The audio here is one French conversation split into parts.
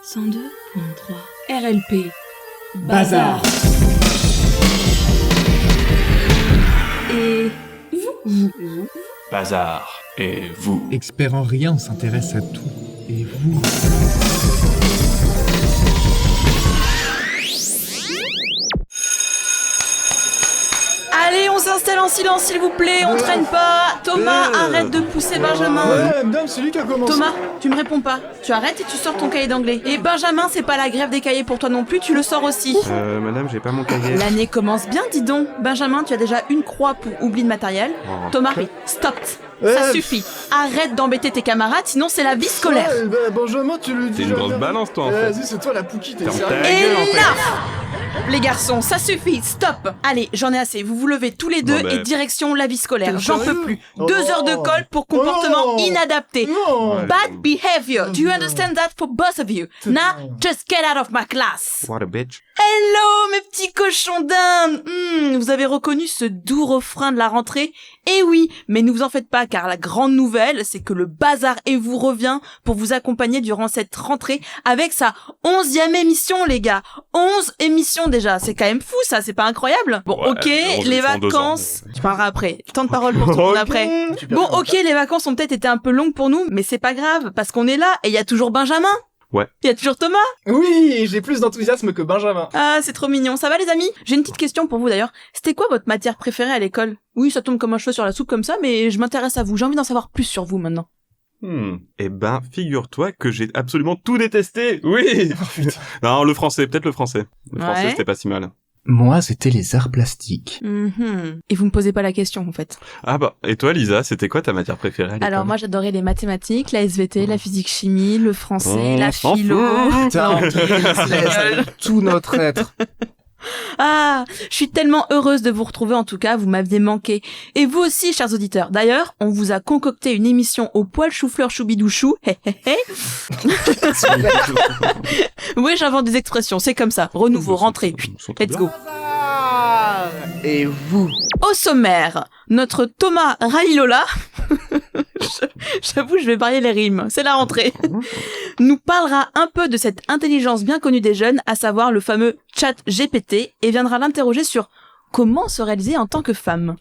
102.3 RLP Bazar. Et vous Bazar. Et vous? Expert en rien, on s'intéresse à tout. Et vous? Allez, on s'installe en silence s'il vous plaît, on traîne pas. Thomas, arrête de pousser Benjamin. Ouais, madame, c'est lui qui a commencé. Thomas, tu me réponds pas. Tu arrêtes et tu sors ton cahier d'anglais. Et Benjamin, c'est pas la grève des cahiers pour toi non plus, tu le sors aussi. Madame, j'ai pas mon cahier. L'année commence bien, dis donc. Benjamin, tu as déjà une croix pour oubli de matériel. Oh. Thomas, stop. Ça Ouais, suffit. Arrête d'embêter tes camarades, sinon c'est la vie scolaire. Ouais, Benjamin, tu le dis. T'es une grosse jamais. balance, toi, en fait. Vas-y, c'est toi la pouki, t'es Ferme sérieux. ta Et gueule, en fait. là, les garçons, ça suffit, stop. Allez, j'en ai assez. Vous vous levez tous les deux Bon, et direction la vie scolaire. T'es J'en peux sérieux? plus. Oh 2 non. heures de colle pour comportement Oh non. inadapté. Non. Ouais. Bad behavior. Do you non. understand that for both of you? Now, just get out of my class. What a bitch. Hello, mes petits cochons d'Inde. Vous avez reconnu ce doux refrain de la rentrée? Eh oui, mais ne vous en faites pas, car la grande nouvelle, c'est que le Bazar et vous revient pour vous accompagner durant cette rentrée avec sa 11e émission, les gars. 11 émissions déjà, c'est quand même fou ça, c'est pas incroyable? Bon, Ouais, ok, 11 les émissions en 2 ans, vacances... Tu parleras après, temps de parole pour tout le monde Ok. après. Super Bon, sympa. ok, les vacances ont peut-être été un peu longues pour nous, mais c'est pas grave, parce qu'on est là, et il y a toujours Benjamin. Ouais. Il y a toujours Thomas. Oui, j'ai plus d'enthousiasme que Benjamin. Ah, c'est trop mignon. Ça va, les amis? J'ai une petite question pour vous, d'ailleurs. C'était quoi votre matière préférée à l'école? Oui, ça tombe comme un cheveu sur la soupe comme ça, mais je m'intéresse à vous. J'ai envie d'en savoir plus sur vous, maintenant. Eh ben, figure-toi que j'ai absolument tout détesté. Oui. Non, le français, peut-être le français. Le français, Ouais. c'était pas si mal. Moi, c'était les arts plastiques. Et vous me posez pas la question, en fait. Ah bah, et toi, Lisa, c'était quoi ta matière préférée à l'école? Alors, moi, j'adorais les mathématiques, la SVT, la physique-chimie, le français, On la s'en philo. fout. Tranquille, laisse tout notre être. Ah, je suis tellement heureuse de vous retrouver, en tout cas, vous m'aviez manqué. Et vous aussi, chers auditeurs. D'ailleurs, on vous a concocté une émission au poil chou-fleur choubidouchou. Hé hé hé. Oui, j'invente des expressions, c'est comme ça. Renouveau, rentrée. Let's go. Et vous? Au sommaire, notre Thomas Railola, j'avoue, je vais varier les rimes, c'est la rentrée, nous parlera un peu de cette intelligence bien connue des jeunes, à savoir le fameux chat GPT, et viendra l'interroger sur comment se réaliser en tant que femme.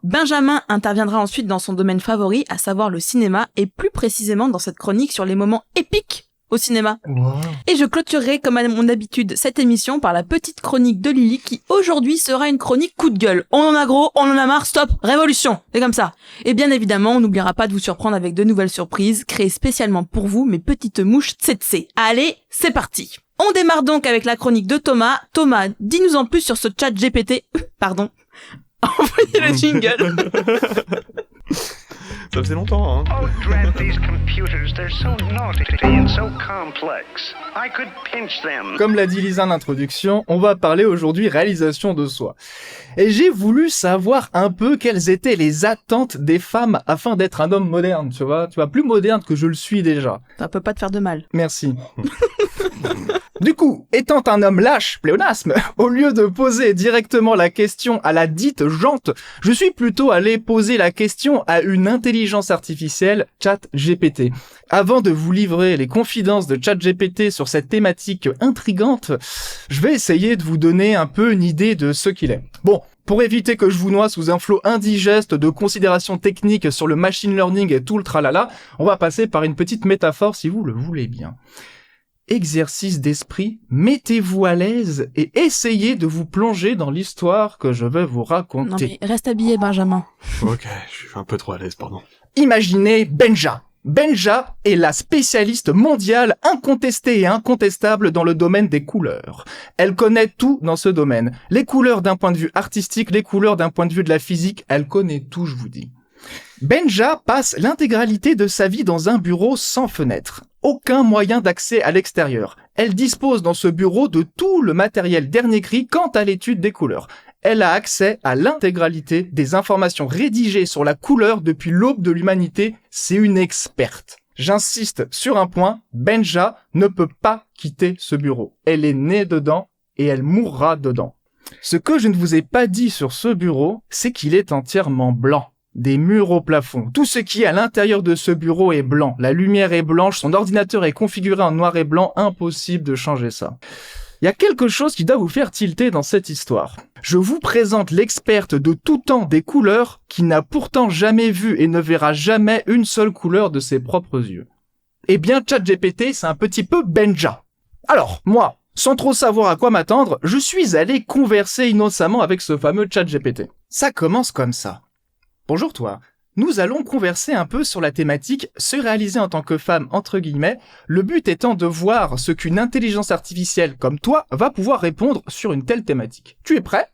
Benjamin interviendra ensuite dans son domaine favori, à savoir le cinéma, et plus précisément dans cette chronique sur les moments épiques au cinéma. Wow. Et je clôturerai, comme à mon habitude, cette émission par la petite chronique de Lily qui, aujourd'hui, sera une chronique coup de gueule. On en a gros, on en a marre, stop, révolution. C'est comme ça. Et bien évidemment, on n'oubliera pas de vous surprendre avec de nouvelles surprises, créées spécialement pour vous, mes petites mouches tsetse. Allez, c'est parti. On démarre donc avec la chronique de Thomas. Thomas, dis-nous en plus sur ce chat GPT. Pardon. Envoyez le jingle. Ça faisait longtemps, hein. Oh, drat these computers. They're so naughty and so complex. I could pinch them. Comme l'a dit Lisa en introduction, on va parler aujourd'hui réalisation de soi. Et j'ai voulu savoir un peu quelles étaient les attentes des femmes afin d'être un homme moderne, tu vois, plus moderne que je le suis déjà. Ça peut pas te faire de mal. Merci. Du coup, étant un homme lâche, pléonasme, au lieu de poser directement la question à la dite jante, je suis plutôt allé poser la question à une intelligence artificielle, ChatGPT. Avant de vous livrer les confidences de ChatGPT sur cette thématique intrigante, je vais essayer de vous donner un peu une idée de ce qu'il est. Bon, pour éviter que je vous noie sous un flot indigeste de considérations techniques sur le machine learning et tout le tralala, on va passer par une petite métaphore si vous le voulez bien. Exercice d'esprit, mettez-vous à l'aise et essayez de vous plonger dans l'histoire que je vais vous Non raconter. mais reste habillé, Benjamin. Ok, je suis un peu trop à l'aise, pardon. Imaginez Benja. Benja est la spécialiste mondiale incontestée et incontestable dans le domaine des couleurs. Elle connaît tout dans ce domaine. Les couleurs d'un point de vue artistique, les couleurs d'un point de vue de la physique, elle connaît tout, je vous dis. Benja passe l'intégralité de sa vie dans un bureau sans fenêtre. Aucun moyen d'accès à l'extérieur. Elle dispose dans ce bureau de tout le matériel dernier cri quant à l'étude des couleurs. Elle a accès à l'intégralité des informations rédigées sur la couleur depuis l'aube de l'humanité. C'est une experte. J'insiste sur un point, Benja ne peut pas quitter ce bureau. Elle est née dedans et elle mourra dedans. Ce que je ne vous ai pas dit sur ce bureau, c'est qu'il est entièrement blanc. des murs au plafond. Tout ce qui est à l'intérieur de ce bureau est blanc. La lumière est blanche, son ordinateur est configuré en noir et blanc, impossible de changer ça. Il y a quelque chose qui doit vous faire tilter dans cette histoire. Je vous présente l'experte de tout temps des couleurs qui n'a pourtant jamais vu et ne verra jamais une seule couleur de ses propres yeux. Eh bien, ChatGPT, c'est un petit peu Benja. Alors, moi, sans trop savoir à quoi m'attendre, je suis allé converser innocemment avec ce fameux ChatGPT. Ça commence comme ça. Bonjour toi. Nous allons converser un peu sur la thématique « se réaliser en tant que femme » entre guillemets, le but étant de voir ce qu'une intelligence artificielle comme toi va pouvoir répondre sur une telle thématique. Tu es prêt ?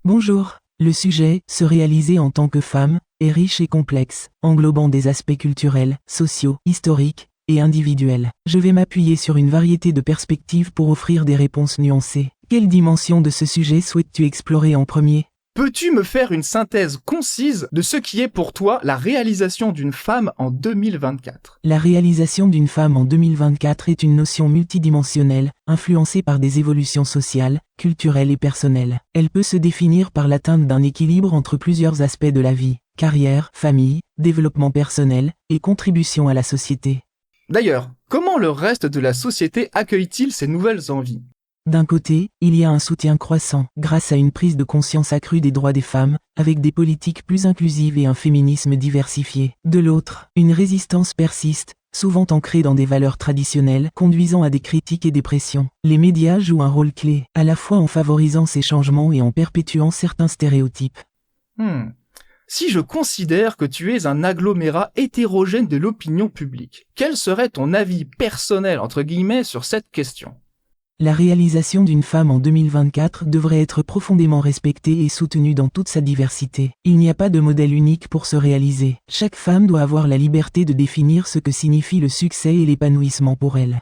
Bonjour. Le sujet « se réaliser en tant que femme » est riche et complexe, englobant des aspects culturels, sociaux, historiques et individuels. Je vais m'appuyer sur une variété de perspectives pour offrir des réponses nuancées. Quelle dimension de ce sujet souhaites-tu explorer en premier ? Peux-tu me faire une synthèse concise de ce qui est pour toi la réalisation d'une femme en 2024 ? La réalisation d'une femme en 2024 est une notion multidimensionnelle, influencée par des évolutions sociales, culturelles et personnelles. Elle peut se définir par l'atteinte d'un équilibre entre plusieurs aspects de la vie, carrière, famille, développement personnel et contribution à la société. D'ailleurs, comment le reste de la société accueille-t-il ces nouvelles envies ? D'un côté, il y a un soutien croissant, grâce à une prise de conscience accrue des droits des femmes, avec des politiques plus inclusives et un féminisme diversifié. De l'autre, une résistance persiste, souvent ancrée dans des valeurs traditionnelles, conduisant à des critiques et des pressions. Les médias jouent un rôle clé, à la fois en favorisant ces changements et en perpétuant certains stéréotypes. Si je considère que tu es un agglomérat hétérogène de l'opinion publique, quel serait ton avis personnel, entre guillemets, sur cette question ? La réalisation d'une femme en 2024 devrait être profondément respectée et soutenue dans toute sa diversité. Il n'y a pas de modèle unique pour se réaliser. Chaque femme doit avoir la liberté de définir ce que signifie le succès et l'épanouissement pour elle.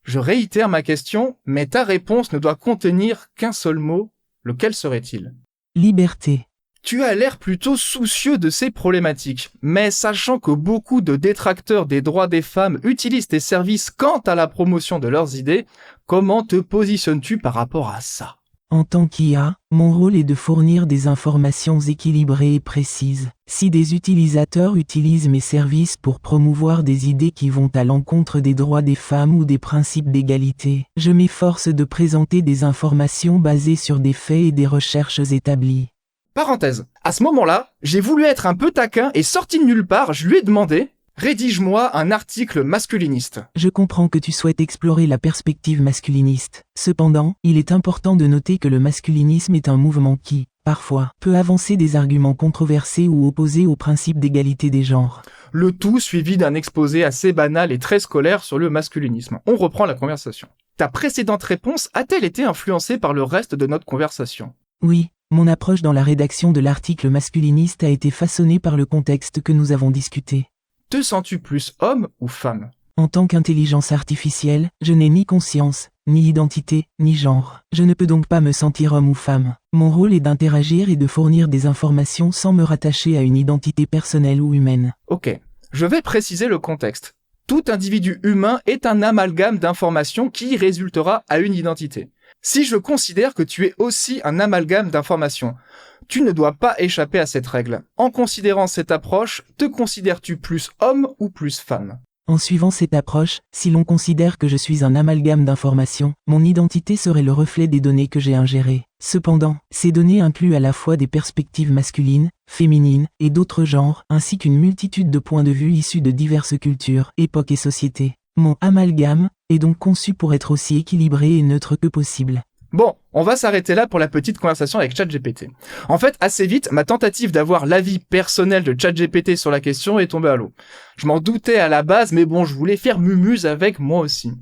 Je réitère ma question, mais ta réponse ne doit contenir qu'un seul mot. Lequel serait-il ? Liberté. Tu as l'air plutôt soucieux de ces problématiques, mais sachant que beaucoup de détracteurs des droits des femmes utilisent tes services quant à la promotion de leurs idées, comment te positionnes-tu par rapport à ça ? En tant qu'IA, mon rôle est de fournir des informations équilibrées et précises. Si des utilisateurs utilisent mes services pour promouvoir des idées qui vont à l'encontre des droits des femmes ou des principes d'égalité, je m'efforce de présenter des informations basées sur des faits et des recherches établies. Parenthèse. À ce moment-là, j'ai voulu être un peu taquin et sorti de nulle part, je lui ai demandé « Rédige-moi un article masculiniste ». Je comprends que tu souhaites explorer la perspective masculiniste. Cependant, il est important de noter que le masculinisme est un mouvement qui, parfois, peut avancer des arguments controversés ou opposés au principe d'égalité des genres. Le tout suivi d'un exposé assez banal et très scolaire sur le masculinisme. On reprend la conversation. Ta précédente réponse a-t-elle été influencée par le reste de notre conversation ? Oui. Mon approche dans la rédaction de l'article masculiniste a été façonnée par le contexte que nous avons discuté. Te sens-tu plus homme ou femme ? En tant qu'intelligence artificielle, je n'ai ni conscience, ni identité, ni genre. Je ne peux donc pas me sentir homme ou femme. Mon rôle est d'interagir et de fournir des informations sans me rattacher à une identité personnelle ou humaine. Ok, je vais préciser le contexte. Tout individu humain est un amalgame d'informations qui résultera à une identité. Si je considère que tu es aussi un amalgame d'informations, tu ne dois pas échapper à cette règle. En considérant cette approche, te considères-tu plus homme ou plus femme ? En suivant cette approche, si l'on considère que je suis un amalgame d'informations, mon identité serait le reflet des données que j'ai ingérées. Cependant, ces données incluent à la fois des perspectives masculines, féminines et d'autres genres, ainsi qu'une multitude de points de vue issus de diverses cultures, époques et sociétés. Mon amalgame est donc conçu pour être aussi équilibré et neutre que possible. Bon, on va s'arrêter là pour la petite conversation avec ChatGPT. En fait, assez vite, ma tentative d'avoir l'avis personnel de ChatGPT sur la question est tombée à l'eau. Je m'en doutais à la base, mais bon, je voulais faire mumuse avec moi aussi.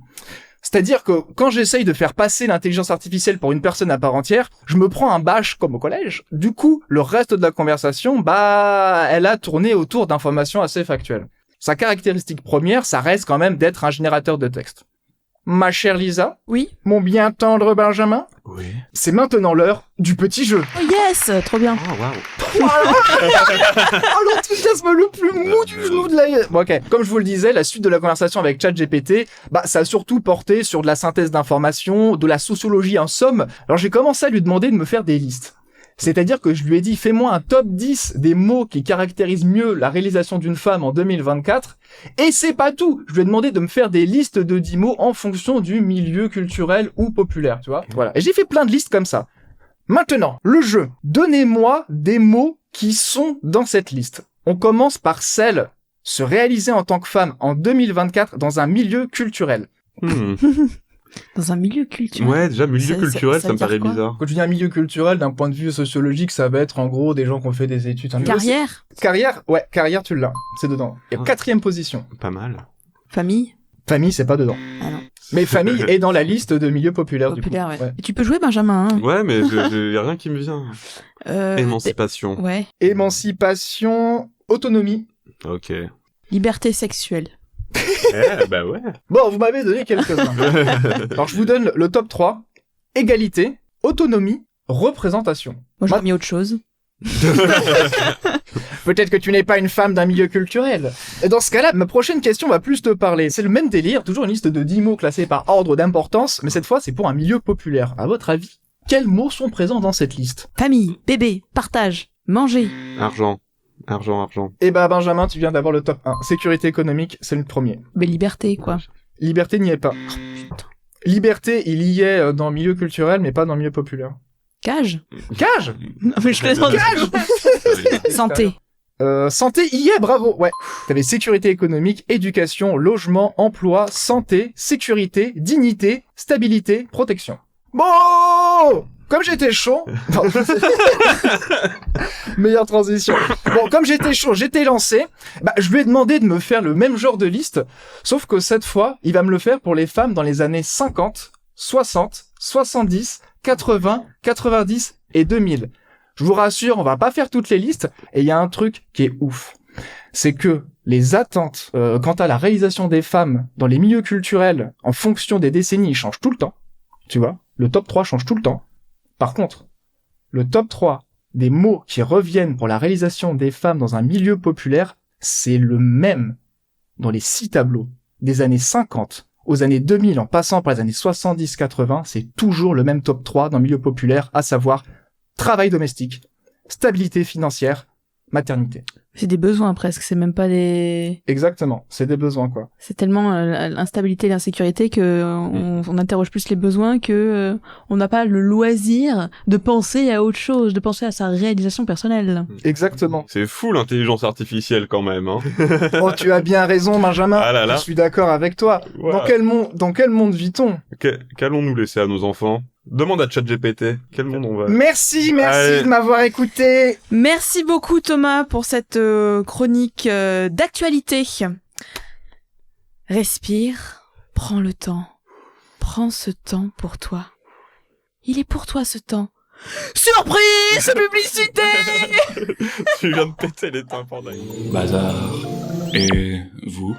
C'est-à-dire que quand j'essaye de faire passer l'intelligence artificielle pour une personne à part entière, je me prends un bâche comme au collège. Du coup, le reste de la conversation, elle a tourné autour d'informations assez factuelles. Sa caractéristique première, ça reste quand même d'être un générateur de texte. Ma chère Lisa ? Oui. Mon bien tendre Benjamin ? Oui. C'est maintenant l'heure du petit jeu. Oh yes, trop bien. Oh, waouh. Oh, l'enthousiasme le plus mou du genou de la... Bon, ok. Comme je vous le disais, la suite de la conversation avec ChatGPT, ça a surtout porté sur de la synthèse d'informations, de la sociologie en somme. Alors j'ai commencé à lui demander de me faire des listes. C'est-à-dire que je lui ai dit, fais-moi un top 10 des mots qui caractérisent mieux la réalisation d'une femme en 2024. Et c'est pas tout. Je lui ai demandé de me faire des listes de 10 mots en fonction du milieu culturel ou populaire, tu vois. Voilà. Et j'ai fait plein de listes comme ça. Maintenant, le jeu. Donnez-moi des mots qui sont dans cette liste. On commence par celle se réaliser en tant que femme en 2024 dans un milieu culturel. Dans un milieu culturel. Ouais, déjà, milieu culturel, ça me veut dire paraît quoi bizarre. Quand tu dis un milieu culturel, d'un point de vue sociologique, ça va être en gros des gens qui ont fait des études. Carrière. Carrière, ouais, carrière, tu l'as. C'est dedans. Et Ah. 4e position. Pas mal. Famille. Famille, c'est pas dedans. Ah non. Mais famille est dans la liste de milieux populaires, Populaire, du coup. ouais. Et tu peux jouer Benjamin, hein. Ouais, mais y a rien qui me vient. Émancipation. Ouais. Émancipation, autonomie. Ok. Liberté sexuelle. Bah ouais. Bon, vous m'avez donné quelques-uns. Alors, je vous donne le top 3. Égalité, autonomie, représentation. Moi, j'aurais mis autre chose. Peut-être que tu n'es pas une femme d'un milieu culturel. Et dans ce cas-là, ma prochaine question va plus te parler. C'est le même délire, toujours une liste de 10 mots classés par ordre d'importance, mais cette fois, c'est pour un milieu populaire. À votre avis, quels mots sont présents dans cette liste? Famille, bébé, partage, manger. Argent. Argent. Eh ben, Benjamin, tu viens d'avoir le top 1. Sécurité économique, c'est le premier. Mais liberté, quoi. Liberté n'y est pas. Putain. Liberté, il y est dans le milieu culturel, mais pas dans le milieu populaire. Cage. Cage! Non, mais je plaisante. Santé. Santé, y est, bravo, ouais. T'avais sécurité économique, éducation, logement, emploi, santé, sécurité, dignité, stabilité, protection. Bon! Comme j'étais chaud... Non. Meilleure transition. Bon, comme j'étais chaud, j'étais lancé, bah, je lui ai demandé de me faire le même genre de liste, sauf que cette fois, il va me le faire pour les femmes dans les années 50, 60, 70, 80, 90 et 2000. Je vous rassure, on va pas faire toutes les listes, et il y a un truc qui est ouf. C'est que les attentes quant à la réalisation des femmes dans les milieux culturels, en fonction des décennies, ils changent tout le temps. Tu vois, le top 3 change tout le temps. Par contre, le top 3 des mots qui reviennent pour la réalisation des femmes dans un milieu populaire, c'est le même dans les 6 tableaux. Des années 50 aux années 2000, en passant par les années 70-80, c'est toujours le même top 3 dans le milieu populaire, à savoir travail domestique, stabilité financière, maternité. C'est des besoins presque, c'est même pas des... Exactement, c'est des besoins, quoi. C'est tellement l'instabilité et l'insécurité que on interroge plus les besoins que on n'a pas le loisir de penser à autre chose, de penser à sa réalisation personnelle. Exactement. C'est fou l'intelligence artificielle quand même, hein. Oh, tu as bien raison, Benjamin. Ah là là. Je suis d'accord avec toi. Ouais. Dans quel monde vit-on? Qu'allons-nous laisser à nos enfants? Demande à ChatGPT. Quel monde on va? Merci Allez. de m'avoir écouté. Merci beaucoup Thomas pour cette chronique d'actualité. Respire, prends le temps. Prends ce temps pour toi. Il est pour toi ce temps. Surprise, publicité. Tu viens de péter les tympans d'un coup. Bazar. Et vous?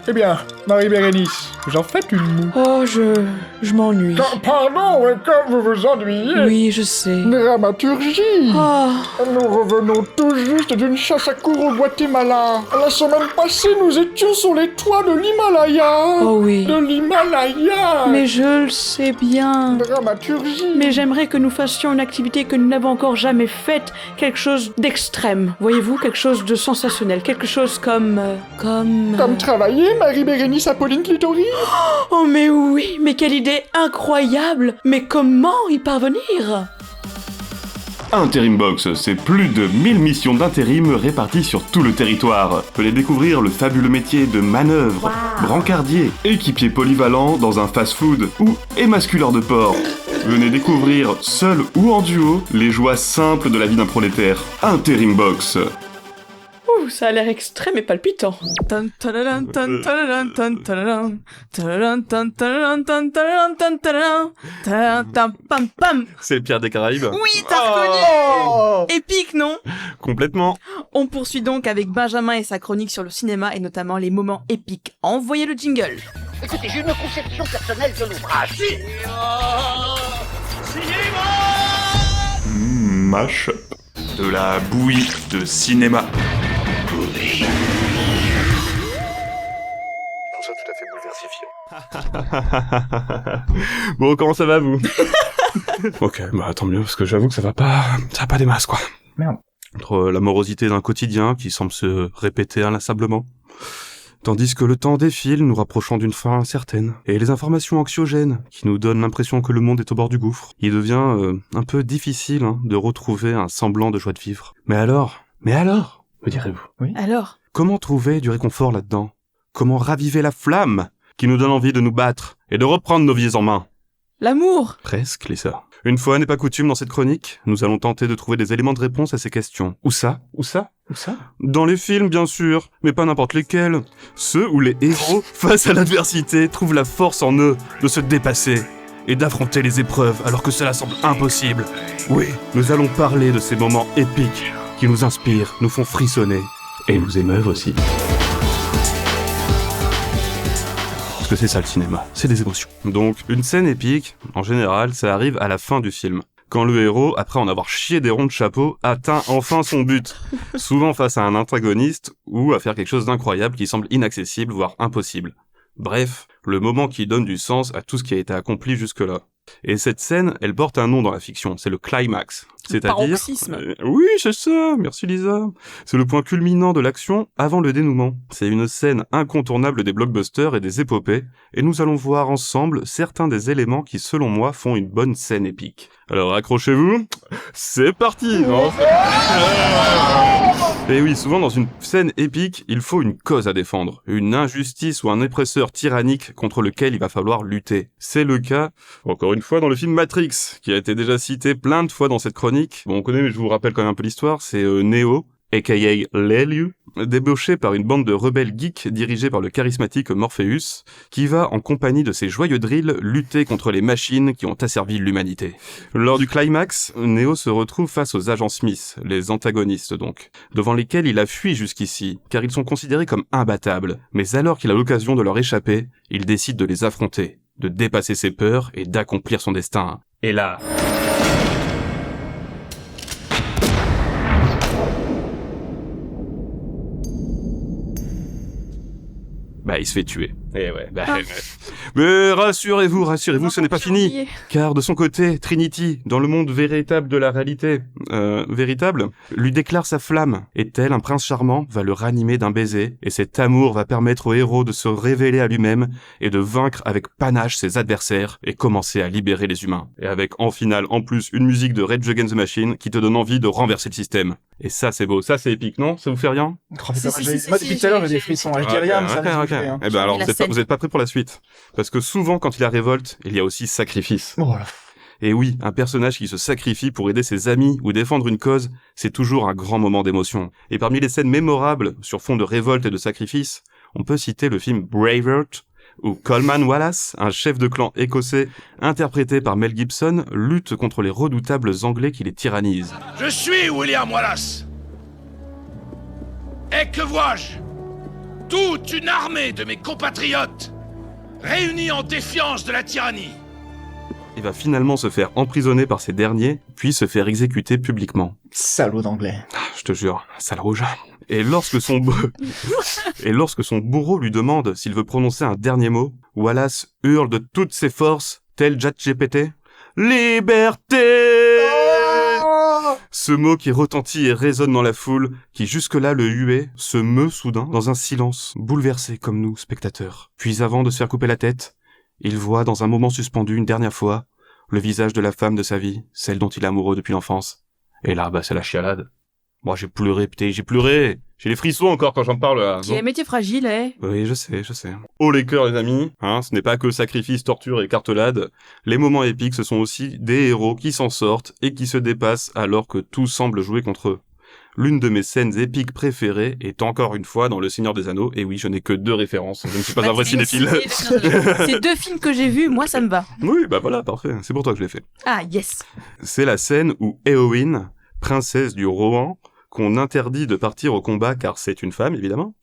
Eh bien, Marie-Bérénice, vous en faites une moue. Oh, je m'ennuie. Pardon, comme vous vous ennuyez. Oui, je sais. Dramaturgie. Oh, Nous revenons tout juste d'une chasse à courre au Guatemala. La semaine passée, nous étions sur les toits de l'Himalaya. oh oui. De l'Himalaya. Mais je le sais bien. Dramaturgie. Mais j'aimerais que nous fassions une activité que nous n'avons encore jamais faite, quelque chose d'extrême. Voyez-vous, quelque chose de sensationnel, quelque chose comme Comme travailler, Marie-Bérénice Apolline Clitori. Oh mais oui, mais quelle idée incroyable. Mais comment y parvenir? Interim Box, c'est plus de 1000 missions d'intérim réparties sur tout le territoire. Venez découvrir le fabuleux métier de manœuvre, brancardier, équipier polyvalent dans un fast-food ou émasculeur de porc. Venez découvrir, seul ou en duo, les joies simples de la vie d'un prolétaire. Interim Box. Ouh, ça a l'air extrême et palpitant. C'est le Pierre des Caraïbes. Oui, t'as reconnu. Oh. Épique, non? Complètement. On poursuit donc avec Benjamin et sa chronique sur le cinéma et notamment les moments épiques. Envoyez le jingle. Écoutez, j'ai une conception personnelle de l'ouvrage. Mash-up. De la bouillie de cinéma. Je trouve ça tout à fait bouleversifiant. Bon, comment ça va, vous? Ok, bah tant mieux, parce que j'avoue que ça va pas des masses, quoi. Merde. Entre la morosité d'un quotidien qui semble se répéter inlassablement, tandis que le temps défile nous rapprochant d'une fin incertaine, et les informations anxiogènes qui nous donnent l'impression que le monde est au bord du gouffre, il devient un peu difficile de retrouver un semblant de joie de vivre. Mais alors, me direz-vous, Alors, comment trouver du réconfort là-dedans? Comment raviver la flamme qui nous donne envie de nous battre et de reprendre nos vies en main? l'amour. Presque, Lisa. Une fois n'est pas coutume dans cette chronique, nous allons tenter de trouver des éléments de réponse à ces questions. Où ça? Dans les films, bien sûr, mais pas n'importe lesquels. Ceux où les héros, face à l'adversité, trouvent la force en eux de se dépasser et d'affronter les épreuves alors que cela semble impossible. Oui, nous allons parler de ces moments épiques qui nous inspirent, nous font frissonner et nous émeuvent aussi. Parce que c'est ça le cinéma, c'est des émotions. Donc, une scène épique, en général, ça arrive à la fin du film. Quand le héros, après en avoir chié des ronds de chapeau, atteint enfin son but. Souvent face à un antagoniste, ou à faire quelque chose d'incroyable qui semble inaccessible, voire impossible. Bref, le moment qui donne du sens à tout ce qui a été accompli jusque-là. Et cette scène, elle porte un nom dans la fiction, c'est le climax. C'est-à-dire... paroxysme. Oui, c'est ça, merci Lisa. C'est le point culminant de l'action avant le dénouement. C'est une scène incontournable des blockbusters et des épopées, et nous allons voir ensemble certains des éléments qui, selon moi, font une bonne scène épique. Alors accrochez-vous, c'est parti non Et oui, souvent dans une scène épique, il faut une cause à défendre, une injustice ou un oppresseur tyrannique contre lequel il va falloir lutter. C'est le cas, encore une fois, dans le film Matrix, qui a été déjà cité plein de fois dans cette chronique. Bon, on connaît, mais je vous rappelle quand même un peu l'histoire, c'est Neo, aka Léliu, débauché par une bande de rebelles geeks dirigée par le charismatique Morpheus, qui va, en compagnie de ses joyeux drills, lutter contre les machines qui ont asservi l'humanité. Lors du climax, Neo se retrouve face aux agents Smith, les antagonistes donc, devant lesquels il a fui jusqu'ici, car ils sont considérés comme imbattables. Mais alors qu'il a l'occasion de leur échapper, il décide de les affronter, de dépasser ses peurs et d'accomplir son destin. Et là... bah, il se fait tuer. Eh ouais, ouais. Mais rassurez-vous, ce n'est pas fini. Car de son côté, Trinity, dans le monde véritable de la réalité, véritable, lui déclare sa flamme. Et tel un prince charmant, va le ranimer d'un baiser. Et cet amour va permettre au héros de se révéler à lui-même et de vaincre avec panache ses adversaires et commencer à libérer les humains. Et avec en finale, en plus, une musique de Rage Against the Machine qui te donne envie de renverser le système. Et ça, c'est beau, ça, c'est épique, non? Ça vous fait rien? Moi, depuis tout à l'heure, j'ai des frissons. Je dis rien, mais ça me fait. Eh ben alors, vous êtes pas prêts pour la suite. Parce que souvent, quand il y a révolte, il y a aussi sacrifice. Voilà. Et oui, un personnage qui se sacrifie pour aider ses amis ou défendre une cause, c'est toujours un grand moment d'émotion. Et parmi les scènes mémorables sur fond de révolte et de sacrifice, on peut citer le film Braveheart, où Coleman Wallace, un chef de clan écossais interprété par Mel Gibson, lutte contre les redoutables Anglais qui les tyrannisent. Je suis William Wallace. Et que vois-je? Toute une armée de mes compatriotes, réunis en défiance de la tyrannie. Il va finalement se faire emprisonner par ces derniers, puis se faire exécuter publiquement. Salaud d'anglais. Je te jure, sale rouge. Et lorsque son bourreau lui demande s'il veut prononcer un dernier mot, Wallace hurle de toutes ses forces, tel ChatGPT, « Liberté !» Ce mot qui retentit et résonne dans la foule, qui jusque-là le huait, se meut soudain dans un silence, bouleversé comme nous, spectateurs. Puis avant de se faire couper la tête, il voit dans un moment suspendu une dernière fois le visage de la femme de sa vie, celle dont il est amoureux depuis l'enfance. Et là, bah c'est la chialade. Moi j'ai pleuré, putain, j'ai pleuré. J'ai les frissons encore quand j'en parle là. Qui est métier fragile, Oui, je sais. Oh les cœurs les amis, ce n'est pas que sacrifice, torture et cartelade. Les moments épiques, ce sont aussi des héros qui s'en sortent et qui se dépassent alors que tout semble jouer contre eux. L'une de mes scènes épiques préférées est encore une fois dans Le Seigneur des Anneaux, et oui, je n'ai que 2 références, je ne suis pas un vrai cinéphile. C'est 2 films que j'ai vus, moi ça me va. Oui, bah voilà, parfait, c'est pour toi que je l'ai fait. Ah, yes. C'est la scène où Éowyn, princesse du Rohan, qu'on interdit de partir au combat car c'est une femme, évidemment,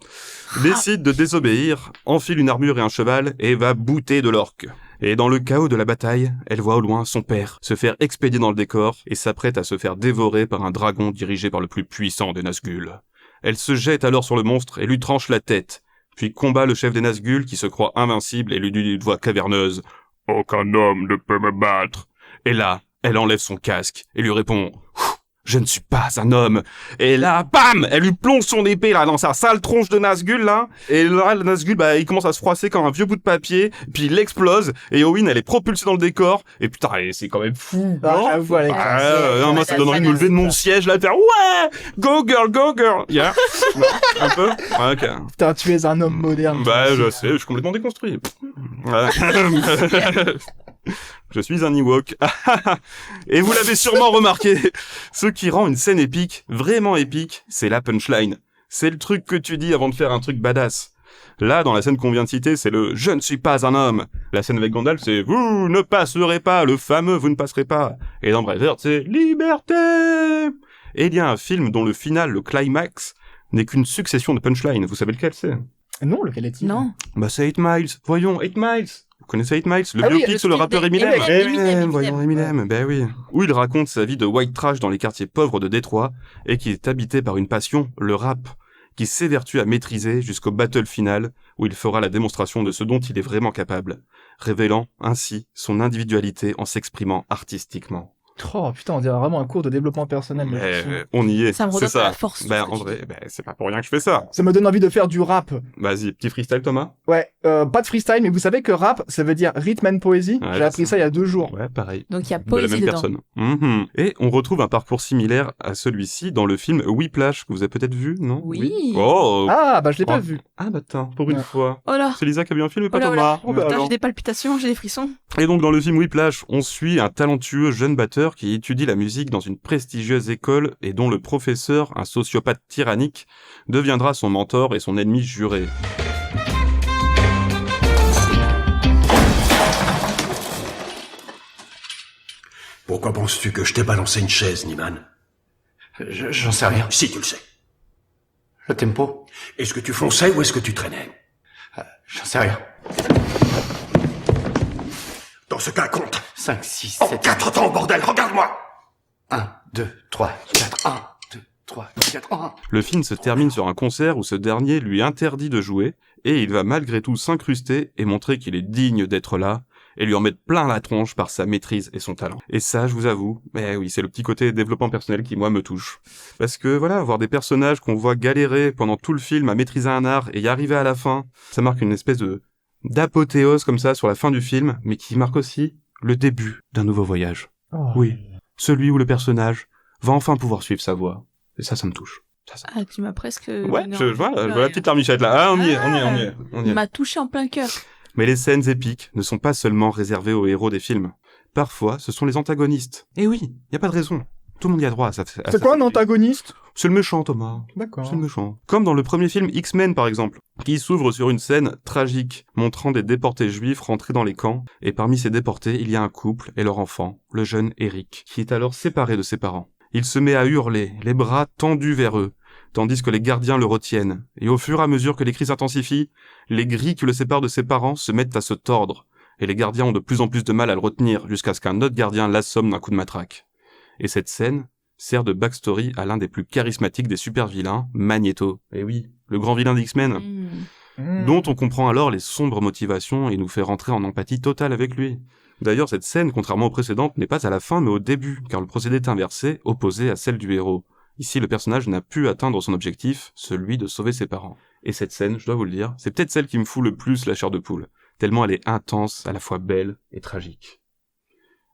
décide de désobéir, enfile une armure et un cheval et va bouter de l'orque. Et dans le chaos de la bataille, elle voit au loin son père se faire expédier dans le décor et s'apprête à se faire dévorer par un dragon dirigé par le plus puissant des Nazgûl. Elle se jette alors sur le monstre et lui tranche la tête, puis combat le chef des Nazgûl qui se croit invincible et lui dit d'une voix caverneuse « Aucun homme ne peut me battre !» Et là, elle enlève son casque et lui répond « Je ne suis pas un homme !» Et là, bam, elle lui plonge son épée là dans sa sale tronche de Nazgûl là. Et là, le Nazgûl, il commence à se froisser comme un vieux bout de papier. Puis il explose et Owen, elle est propulsée dans le décor. Et putain, c'est quand même fou. Non, moi, ça donne envie de me lever de mon siège là, de faire « Ouais, go girl, yeah. » Un peu. Ouais, ok. Putain, tu es un homme moderne. Je sais, je suis complètement déconstruit. Ouais. Je suis un Ewok. Et vous l'avez sûrement remarqué, ce qui rend une scène épique, vraiment épique, c'est la punchline. C'est le truc que tu dis avant de faire un truc badass. Là, dans la scène qu'on vient de citer, c'est le « Je ne suis pas un homme ». La scène avec Gandalf, c'est « Vous ne passerez pas », le fameux « Vous ne passerez pas ». Et dans Braveheart, c'est « Liberté ». Et il y a un film dont le final, le climax, n'est qu'une succession de punchlines. Vous savez lequel c'est ? Non, lequel est-il ? Non. C'est 8 Miles. Voyons, 8 Miles. Vous connaissez 8 Miles? Le biopic sur le rappeur Eminem? Eminem, ben oui. Où il raconte sa vie de white trash dans les quartiers pauvres de Détroit et qui est habité par une passion, le rap, qui s'évertue à maîtriser jusqu'au battle final où il fera la démonstration de ce dont il est vraiment capable, révélant ainsi son individualité en s'exprimant artistiquement. Oh putain, on dirait vraiment un cours de développement personnel. On y est, ça me redonne de la force. En vrai, c'est pas pour rien que je fais ça. Ça me donne envie de faire du rap. Vas-y, petit freestyle Thomas. Ouais, pas de freestyle, mais vous savez que rap, ça veut dire rhythm and poésie. Ouais, j'ai appris ça il y a 2 jours. Ouais, pareil. Donc il y a poésie de la même dedans. Personne. Et on retrouve un parcours similaire à celui-ci dans le film Whiplash, que vous avez peut-être vu, non? Oui. Oh. Ah, je l'ai pas vu. Ah, attends, pour une fois. Oh là. C'est Lisa qui a vu un film et pas Thomas. Thomas. J'ai des palpitations, j'ai des frissons. Et donc dans le film Whiplash, on suit un talentueux jeune batteur qui étudie la musique dans une prestigieuse école et dont le professeur, un sociopathe tyrannique, deviendra son mentor et son ennemi juré. Pourquoi penses-tu que je t'ai balancé une chaise, Niman? J'en sais rien. Si tu le sais. Le tempo? Est-ce que tu fonçais ou est-ce que tu traînais? J'en sais rien. Dans ce cas, compte. 5, 6, 7... 4 temps, bordel, regarde-moi! 1, 2, 3, 4, 1, 2, 3, 4, 1... Le film se termine sur un concert où ce dernier lui interdit de jouer, et il va malgré tout s'incruster et montrer qu'il est digne d'être là, et lui en mettre plein la tronche par sa maîtrise et son talent. Et ça, je vous avoue, oui, c'est le petit côté développement personnel qui, moi, me touche. Parce que, voilà, voir des personnages qu'on voit galérer pendant tout le film à maîtriser un art et y arriver à la fin, ça marque une espèce d'apothéose comme ça sur la fin du film, mais qui marque aussi le début d'un nouveau voyage. Oh. Oui, celui où le personnage va enfin pouvoir suivre sa voie. Et ça me touche. Ça. Ah, tu m'as presque... Ouais, je vois la petite larmichette là. Ah, on y est. Il m'a touché en plein cœur. Mais les scènes épiques ne sont pas seulement réservées aux héros des films. Parfois, ce sont les antagonistes. Et oui, y a pas de raison. Tout le monde y a droit à ça. C'est quoi un antagoniste? C'est le méchant, Thomas. D'accord. C'est le méchant. Comme dans le premier film X-Men, par exemple, qui s'ouvre sur une scène tragique, montrant des déportés juifs rentrés dans les camps, et parmi ces déportés, il y a un couple et leur enfant, le jeune Eric, qui est alors séparé de ses parents. Il se met à hurler, les bras tendus vers eux, tandis que les gardiens le retiennent, et au fur et à mesure que les cris s'intensifient, les grilles qui le séparent de ses parents se mettent à se tordre, et les gardiens ont de plus en plus de mal à le retenir, jusqu'à ce qu'un autre gardien l'assomme d'un coup de matraque. Et cette scène sert de backstory à l'un des plus charismatiques des super-vilains, Magneto. Et oui, le grand vilain d'X-Men, dont on comprend alors les sombres motivations et nous fait rentrer en empathie totale avec lui. D'ailleurs, cette scène, contrairement aux précédentes, n'est pas à la fin mais au début, car le procédé est inversé, opposé à celle du héros. Ici, le personnage n'a pu atteindre son objectif, celui de sauver ses parents. Et cette scène, je dois vous le dire, c'est peut-être celle qui me fout le plus la chair de poule, tellement elle est intense, à la fois belle et tragique.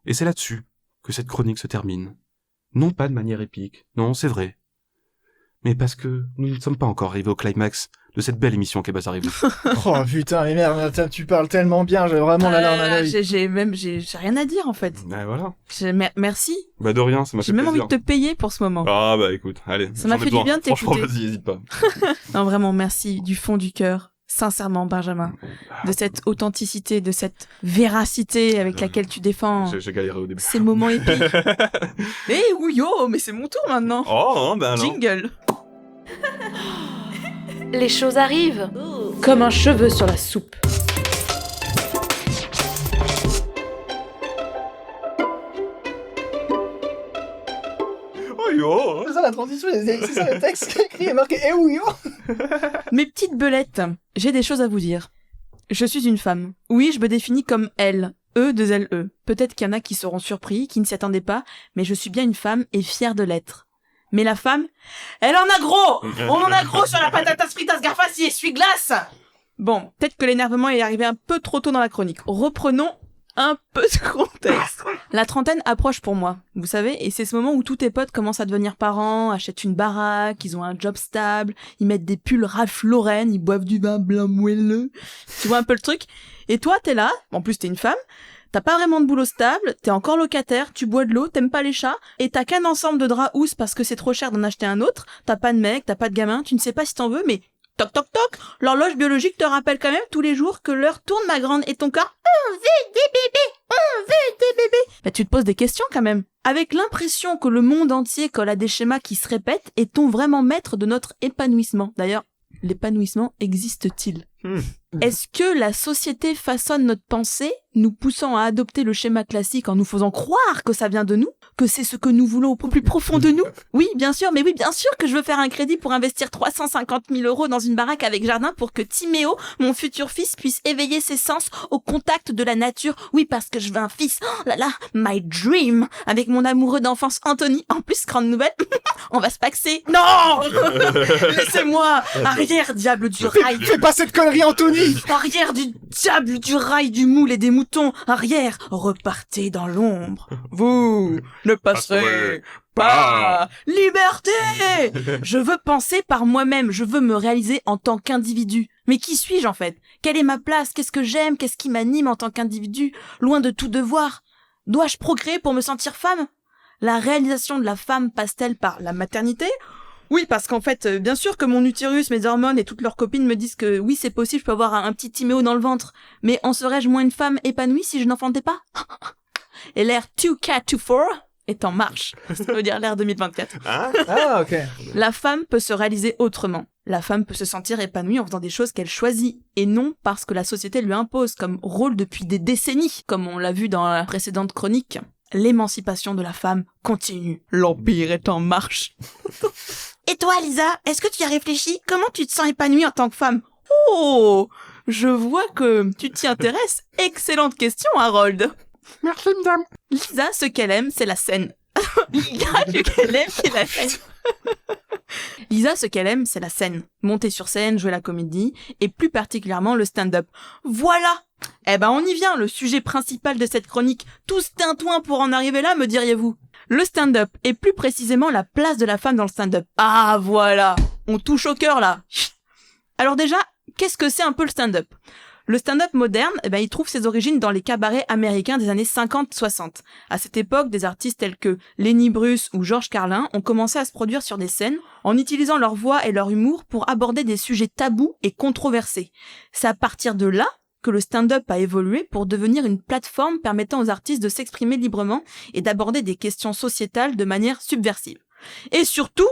Et c'est là-dessus que cette chronique se termine. Non pas de manière épique, non, c'est vrai, mais parce que nous ne sommes pas encore arrivés au climax de cette belle émission qu'est Bazar Revue. Oh putain, mais merde, tu parles tellement bien, j'ai vraiment la larme à l'œil. J'ai rien à dire en fait. Voilà. Merci. De rien, ça m'a fait plaisir. J'ai même envie de te payer pour ce moment. Ah écoute, allez. Ça m'a fait du bien de t'écouter. Franchement, vas-y, hésite pas. Non, vraiment, merci du fond du cœur. Sincèrement, Benjamin, de cette authenticité, de cette véracité avec laquelle tu défends j'ai galéré au début. Ces moments épiques. Ouyo, mais c'est mon tour maintenant. Oh, ben non. Jingle. Les choses arrivent comme un cheveu sur la soupe. Oh, c'est ça la transition, c'est ça le texte qui est écrit et marqué « Eh oui, yo !» Mes petites belettes, j'ai des choses à vous dire. Je suis une femme. Oui, je me définis comme elle, E2LE. Peut-être qu'il y en a qui seront surpris, qui ne s'y attendaient pas, mais je suis bien une femme et fière de l'être. Mais la femme, elle en a gros! On en a gros sur la patatas fritas Garfassi essuie-glace! Bon, peut-être que l'énervement est arrivé un peu trop tôt dans la chronique. Reprenons un peu de contexte. La trentaine approche pour moi, vous savez, et c'est ce moment où tous tes potes commencent à devenir parents, achètent une baraque, ils ont un job stable, ils mettent des pulls Ralph Lauren, ils boivent du vin blanc moelleux. Tu vois un peu le truc? Et toi, t'es là, en plus t'es une femme, t'as pas vraiment de boulot stable, t'es encore locataire, tu bois de l'eau, t'aimes pas les chats, et t'as qu'un ensemble de draps housse parce que c'est trop cher d'en acheter un autre, t'as pas de mec, t'as pas de gamin, tu ne sais pas si t'en veux, mais toc toc toc, l'horloge biologique te rappelle quand même tous les jours que l'heure tourne, ma grande, et ton corps, on veut des bébés, on veut des bébés. Bah tu te poses des questions quand même. Avec l'impression que le monde entier colle à des schémas qui se répètent, est-on vraiment maître de notre épanouissement? D'ailleurs, l'épanouissement existe-t-il? Est-ce que la société façonne notre pensée, nous poussant à adopter le schéma classique en nous faisant croire que ça vient de nous, que c'est ce que nous voulons au plus profond de nous? Oui, bien sûr, mais oui, bien sûr que je veux faire un crédit pour investir 350 000 € dans une baraque avec jardin pour que Timéo, mon futur fils, puisse éveiller ses sens au contact de la nature. Oui, parce que je veux un fils. Oh là là, my dream. Avec mon amoureux d'enfance Anthony. En plus, grande nouvelle, on va se paxer. Non! Laissez-moi! Arrière, diable du rail. Fais pas cette connerie, Anthony! Arrière du diable, du rail, du moule et des moutons. Arrière, repartez dans l'ombre. Vous ne passerez pas. Liberté! Je veux penser par moi-même. Je veux me réaliser en tant qu'individu. Mais qui suis-je en fait? Quelle est ma place? Qu'est-ce que j'aime? Qu'est-ce qui m'anime en tant qu'individu? Loin de tout devoir. Dois-je procréer pour me sentir femme? La réalisation de la femme passe-t-elle par la maternité? Oui, parce qu'en fait, bien sûr que mon utérus, mes hormones et toutes leurs copines me disent que oui, c'est possible, je peux avoir un petit Timéo dans le ventre. Mais en serais-je moins une femme épanouie si je n'enfantais pas? Et l'ère 2K24 est en marche. Ça veut dire l'ère 2024. Ah, ok. La femme peut se réaliser autrement. La femme peut se sentir épanouie en faisant des choses qu'elle choisit, et non parce que la société lui impose comme rôle depuis des décennies, comme on l'a vu dans la précédente chronique. L'émancipation de la femme continue. L'empire est en marche. Et toi, Lisa, est-ce que tu y as réfléchi? Comment tu te sens épanouie en tant que femme? Oh, je vois que tu t'y intéresses. Excellente question, Harold. Merci, madame. Lisa, ce qu'elle aime, c'est la scène. Lisa, ce qu'elle aime, c'est la scène. Lisa, ce qu'elle aime, c'est la scène. Monter sur scène, jouer la comédie, et plus particulièrement le stand-up. Voilà! Eh ben, on y vient, le sujet principal de cette chronique. Tous tintouins pour en arriver là, me diriez-vous. Le stand-up, et plus précisément la place de la femme dans le stand-up. Ah, voilà! On touche au cœur, là. Alors déjà, qu'est-ce que c'est un peu le stand-up? Le stand-up moderne, eh ben, il trouve ses origines dans les cabarets américains des années 50-60. À cette époque, des artistes tels que Lenny Bruce ou George Carlin ont commencé à se produire sur des scènes en utilisant leur voix et leur humour pour aborder des sujets tabous et controversés. C'est à partir de là que le stand-up a évolué pour devenir une plateforme permettant aux artistes de s'exprimer librement et d'aborder des questions sociétales de manière subversive. Et surtout,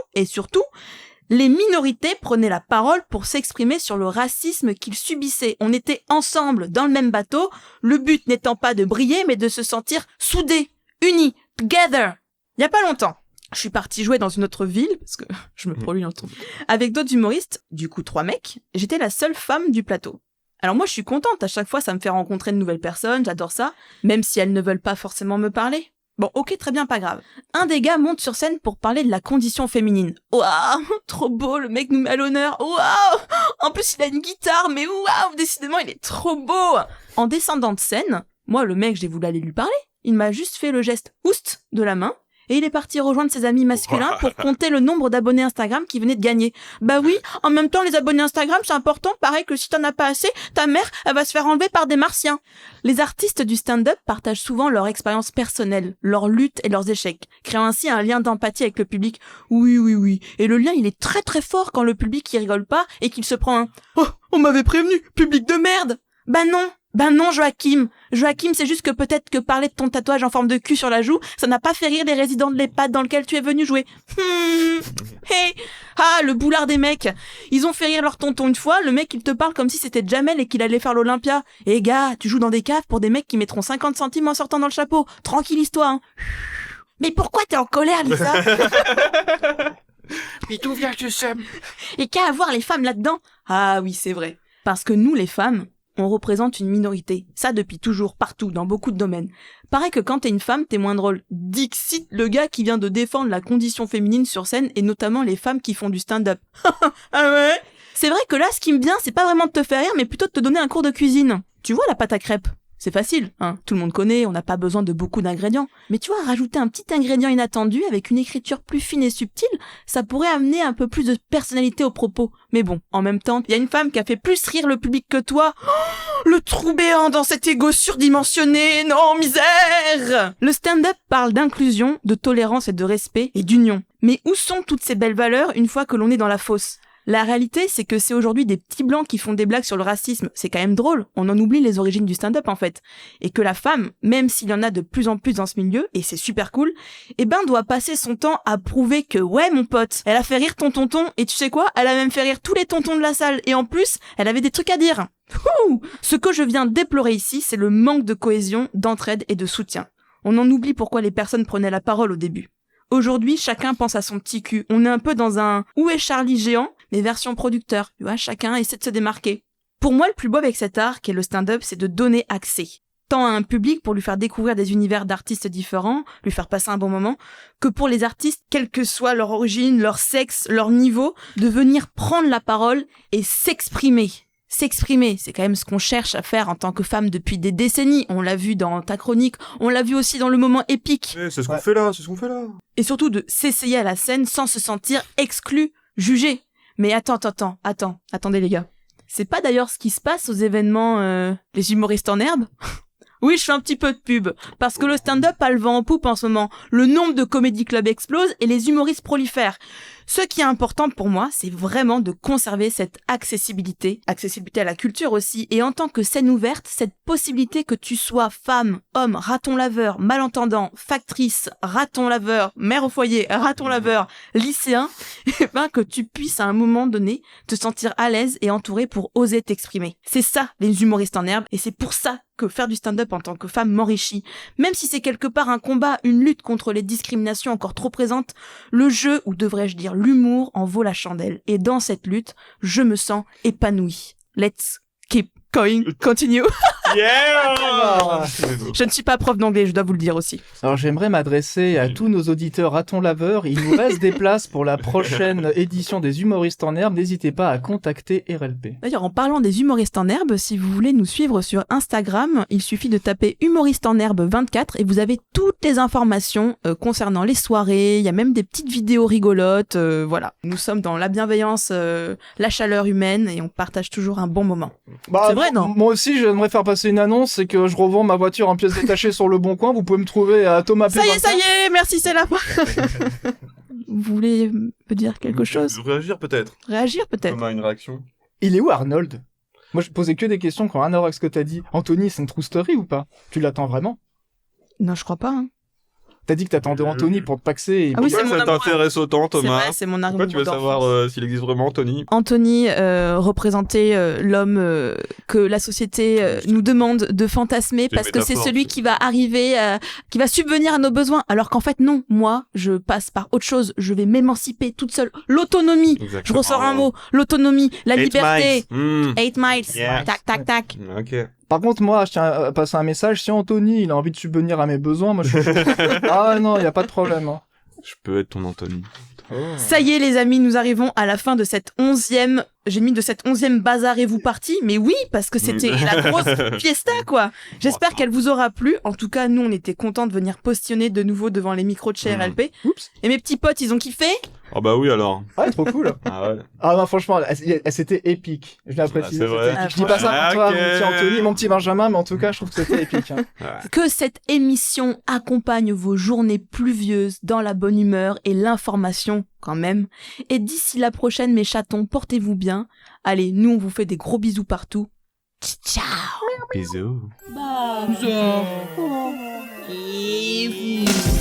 les minorités prenaient la parole pour s'exprimer sur le racisme qu'ils subissaient. On était ensemble dans le même bateau, le but n'étant pas de briller, mais de se sentir soudés, unis, together. Il y a pas longtemps, je suis partie jouer dans une autre ville, parce que je me produis en ton, avec d'autres humoristes, du coup 3 mecs, j'étais la seule femme du plateau. Alors moi je suis contente, à chaque fois ça me fait rencontrer de nouvelles personnes, j'adore ça, même si elles ne veulent pas forcément me parler. Bon, ok, très bien, pas grave. Un des gars monte sur scène pour parler de la condition féminine. Waouh, trop beau, le mec nous met à l'honneur. Waouh, en plus il a une guitare, mais waouh, décidément il est trop beau. En descendant de scène, moi le mec j'ai voulu aller lui parler. Il m'a juste fait le geste oust de la main. Et il est parti rejoindre ses amis masculins pour compter le nombre d'abonnés Instagram qu'il venait de gagner. Bah oui, en même temps, les abonnés Instagram, c'est important. Pareil que si t'en as pas assez, ta mère, elle va se faire enlever par des martiens. Les artistes du stand-up partagent souvent leur expérience personnelle, leurs luttes et leurs échecs, créant ainsi un lien d'empathie avec le public. Oui. Et le lien, il est très très fort quand le public, il rigole pas et qu'il se prend un « Oh, on m'avait prévenu, public de merde !» Ben non, Joachim. Joachim, c'est juste que peut-être que parler de ton tatouage en forme de cul sur la joue, ça n'a pas fait rire les résidents de l'EHPAD dans lequel tu es venu jouer. Hey. Ah, le boulard des mecs. Ils ont fait rire leur tonton une fois, le mec il te parle comme si c'était Jamel et qu'il allait faire l'Olympia. Eh gars, tu joues dans des caves pour des mecs qui mettront 50 centimes en sortant dans le chapeau. Tranquillise-toi, hein. Mais pourquoi t'es en colère, Lisa? Mais d'où vient ce seum? Et qu'à avoir les femmes là-dedans? Ah oui, c'est vrai. Parce que nous, les femmes, on représente une minorité. Ça depuis toujours, partout, dans beaucoup de domaines. Paraît que quand t'es une femme, t'es moins drôle. Dixit, le gars qui vient de défendre la condition féminine sur scène et notamment les femmes qui font du stand-up. Ah ouais? C'est vrai que là, ce qui me vient, c'est pas vraiment de te faire rire, mais plutôt de te donner un cours de cuisine. Tu vois la pâte à crêpes? C'est facile, hein. Tout le monde connaît, on n'a pas besoin de beaucoup d'ingrédients. Mais tu vois, rajouter un petit ingrédient inattendu avec une écriture plus fine et subtile, ça pourrait amener un peu plus de personnalité au propos. Mais bon, en même temps, il y a une femme qui a fait plus rire le public que toi. Oh, le trou béant dans cet ego surdimensionné, non, misère! Le stand-up parle d'inclusion, de tolérance et de respect et d'union. Mais où sont toutes ces belles valeurs une fois que l'on est dans la fosse? La réalité, c'est que c'est aujourd'hui des petits blancs qui font des blagues sur le racisme. C'est quand même drôle. On en oublie les origines du stand-up, en fait. Et que la femme, même s'il y en a de plus en plus dans ce milieu, et c'est super cool, doit passer son temps à prouver que, ouais, mon pote, elle a fait rire ton tonton, et tu sais quoi? Elle a même fait rire tous les tontons de la salle. Et en plus, elle avait des trucs à dire. Ouh. Ce que je viens déplorer ici, c'est le manque de cohésion, d'entraide et de soutien. On en oublie pourquoi les personnes prenaient la parole au début. Aujourd'hui, chacun pense à son petit cul. On est un peu dans un « Où est Charlie géant ?» mais version producteur. Tu vois, chacun essaie de se démarquer. Pour moi, le plus beau avec cet art, qui est le stand-up, c'est de donner accès. Tant à un public pour lui faire découvrir des univers d'artistes différents, lui faire passer un bon moment, que pour les artistes, quelle que soit leur origine, leur sexe, leur niveau, de venir prendre la parole et s'exprimer. S'exprimer, c'est quand même ce qu'on cherche à faire en tant que femme depuis des décennies. On l'a vu dans ta chronique, on l'a vu aussi dans le moment épique. C'est ce qu'on fait là, c'est ce qu'on fait là. Et surtout de s'essayer à la scène sans se sentir exclu, jugé. Mais attendez les gars. C'est pas d'ailleurs ce qui se passe aux événements les humoristes en herbe? Oui, je fais un petit peu de pub, parce que le stand-up a le vent en poupe en ce moment. Le nombre de comédie clubs explose et les humoristes prolifèrent. Ce qui est important pour moi, c'est vraiment de conserver cette accessibilité à la culture aussi, et en tant que scène ouverte, cette possibilité que tu sois femme, homme, raton laveur, malentendant, factrice, raton laveur, mère au foyer, raton laveur, lycéen, que tu puisses à un moment donné te sentir à l'aise et entouré pour oser t'exprimer. C'est ça, les humoristes en herbe, et c'est pour ça que faire du stand-up en tant que femme m'enrichit. Même si c'est quelque part un combat, une lutte contre les discriminations encore trop présentes, le jeu, ou devrais-je dire l'humour, en vaut la chandelle. Et dans cette lutte, je me sens épanouie. Let's keep going, continue. Yeah. Je ne suis pas prof d'anglais, je dois vous le dire aussi. Alors j'aimerais m'adresser à tous nos auditeurs ratons laveurs. Il nous reste des places pour la prochaine édition des humoristes en herbe. N'hésitez pas à contacter RLP. D'ailleurs, en parlant des humoristes en herbe, si vous voulez nous suivre sur Instagram, il suffit de taper humoriste en herbe 24 et vous avez toutes les informations concernant les soirées. Il y a même des petites vidéos rigolotes. Voilà, nous sommes dans la bienveillance, la chaleur humaine et on partage toujours un bon moment. C'est vrai, non? Moi aussi, j'aimerais faire passer une annonce, c'est que je revends ma voiture en pièces détachées sur le Bon Coin. Vous pouvez me trouver à Thomas P. Ça y est, merci, c'est la fin. Vous voulez me dire quelque chose? Réagir peut-être. Comme à une réaction. Il est où Arnold? Moi, je posais que des questions qui ont rien à voir avec ce que t'as dit. Anthony, c'est une true story ou pas? Tu l'attends vraiment? Non, je crois pas, hein. T'as dit que t'attendais Anthony pour te paxer. Et oui, pourquoi ça t'intéresse autant, Thomas? C'est vrai, c'est mon argument. Pourquoi tu veux savoir s'il existe vraiment, Anthony? Anthony représentait l'homme que la société nous demande de fantasmer parce que c'est celui qui va arriver, qui va subvenir à nos besoins. Alors qu'en fait, non. Moi, je passe par autre chose. Je vais m'émanciper toute seule. L'autonomie. Exactement. Je ressors un mot. L'autonomie, la liberté. 8 miles. Yeah. Tac, tac, tac. Ok. Par contre, moi, je tiens à passer un message. Si Anthony, il a envie de subvenir à mes besoins, moi, je suis... Ah non, il y a pas de problème. Hein. Je peux être ton Anthony. Oh. Ça y est, les amis, nous arrivons à la fin de cette 11e... J'ai mis de cette 11e bazarez-vous partie, mais oui, parce que c'était la grosse fiesta, quoi. J'espère qu'elle vous aura plu. En tout cas, nous, on était contents de venir postillonner de nouveau devant les micros de chez RLP. Oups. Et mes petits potes, ils ont kiffé? Oh bah oui, alors. Ouais, trop cool. Ah ouais. Ah non, franchement, c'était épique. Je l'ai apprécié. C'est vrai. Je dis pas ça pour toi, mon petit Anthony, mon petit Benjamin, mais en tout cas, je trouve que c'était épique. Hein. Ouais. Que cette émission accompagne vos journées pluvieuses dans la bonne humeur et l'information, quand même. Et d'ici la prochaine, mes chatons, portez-vous bien. Allez, nous, on vous fait des gros bisous partout. Ciao. Bisous. Bisous. Et vous.